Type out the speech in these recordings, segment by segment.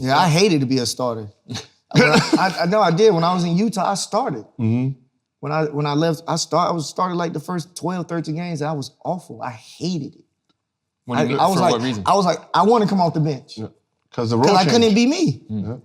Yeah, I hated to be a starter. I know I did. When I was in Utah, I started. Mm-hmm. When I left, I started like the first 12, 13 games. I was awful. I hated it. For what reason? I was like, I want to come off the bench. Yeah. Because I couldn't be me. Yeah.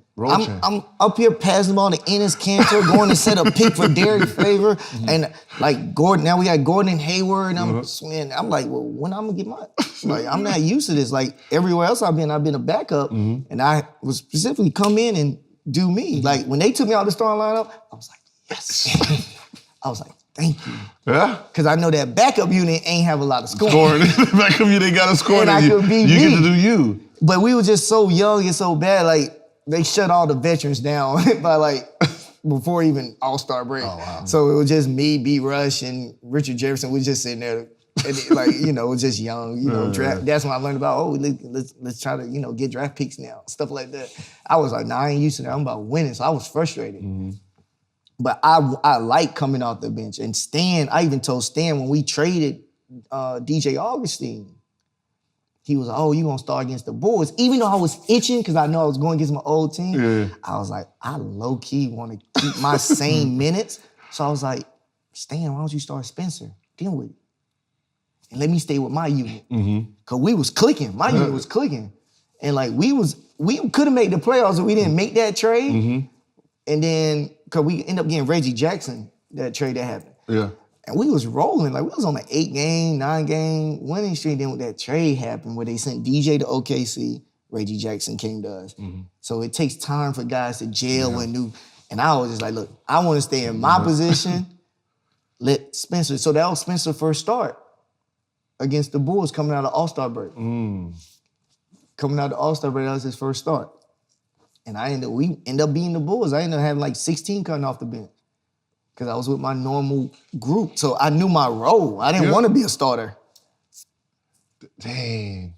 I'm up here passing the ball to Enes Kanter, going to set a pick for Derek Favor, and like Gordon. Now we got Gordon and Hayward, and I'm swinging. I'm like, well, when I'm gonna get my? Like, I'm not used to this. Like everywhere else I've been a backup, and I was specifically come in and do me. Like when they took me out the starting lineup, I was like, yes. I was like, thank you. Yeah? Because I know that backup unit ain't have a lot of scoring. Backup unit got to score. And I could be you me. get to do you. But we were just so young and so bad, like, they shut all the veterans down by, like, before even All-Star break. Oh, wow. So it was just me, B. Rush, and Richard Jefferson. We just sitting there, and like, you know, just young, you know, draft. That's when I learned about, let's try to, you know, get draft picks now, stuff like that. I was like, I ain't used to that. I'm about winning, so I was frustrated. Mm-hmm. But I like coming off the bench. And Stan, I even told Stan when we traded DJ Augustine, he was like, oh, you gonna start against the Bulls. Even though I was itching because I know I was going against my old team, I was like, I low-key want to keep my same minutes. So I was like, Stan, why don't you start Spencer? Deal with it. And let me stay with my unit. Because we was clicking. My unit was clicking. And like we could have made the playoffs if we didn't make that trade. And then, because we ended up getting Reggie Jackson, that trade that happened. Yeah. And we was rolling. Like, we was on an 8-game, 9-game winning streak. Then when that trade happened, where they sent DJ to OKC, Reggie Jackson came to us. So it takes time for guys to gel and do. And I was just like, look, I want to stay in my position. Let Spencer. So that was Spencer's first start against the Bulls coming out of All-Star break. Coming out of All-Star break, that was his first start. And we ended up beating the Bulls. I ended up having like 16 coming off the bench because I was with my normal group. So I knew my role. I didn't want to be a starter. Dang.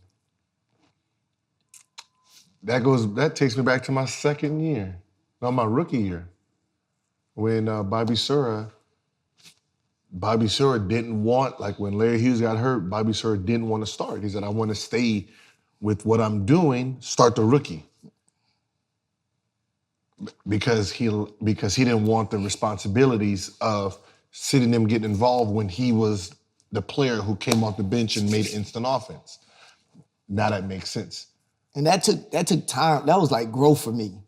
That takes me back to my second year. No, my rookie year. When Bobby Sura didn't want, like when Larry Hughes got hurt, Bobby Sura didn't want to start. He said, I want to stay with what I'm doing, start the rookie. Because he didn't want the responsibilities of sitting him getting involved when he was the player who came off the bench and made instant offense. Now that makes sense. And that took time. That was like growth for me.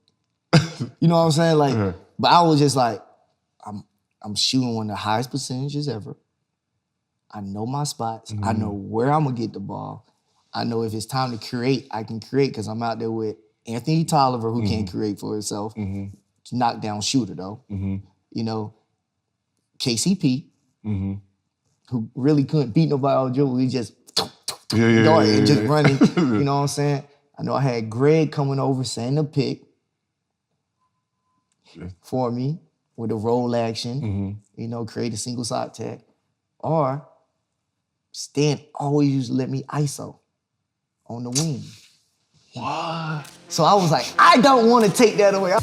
You know what I'm saying? Like, but I was just like, I'm shooting one of the highest percentages ever. I know my spots. I know where I'm gonna get the ball. I know if it's time to create, I can create because I'm out there with Anthony Tolliver, who can't create for himself. Knockdown shooter, though. You know, KCP, who really couldn't beat nobody on dribble. He just just running. You know what I'm saying? I know I had Greg coming over, setting a pick for me with a roll action. You know, create a single side tag. Or Stan always used to let me ISO on the wing. What? So I was like, I don't want to take that away.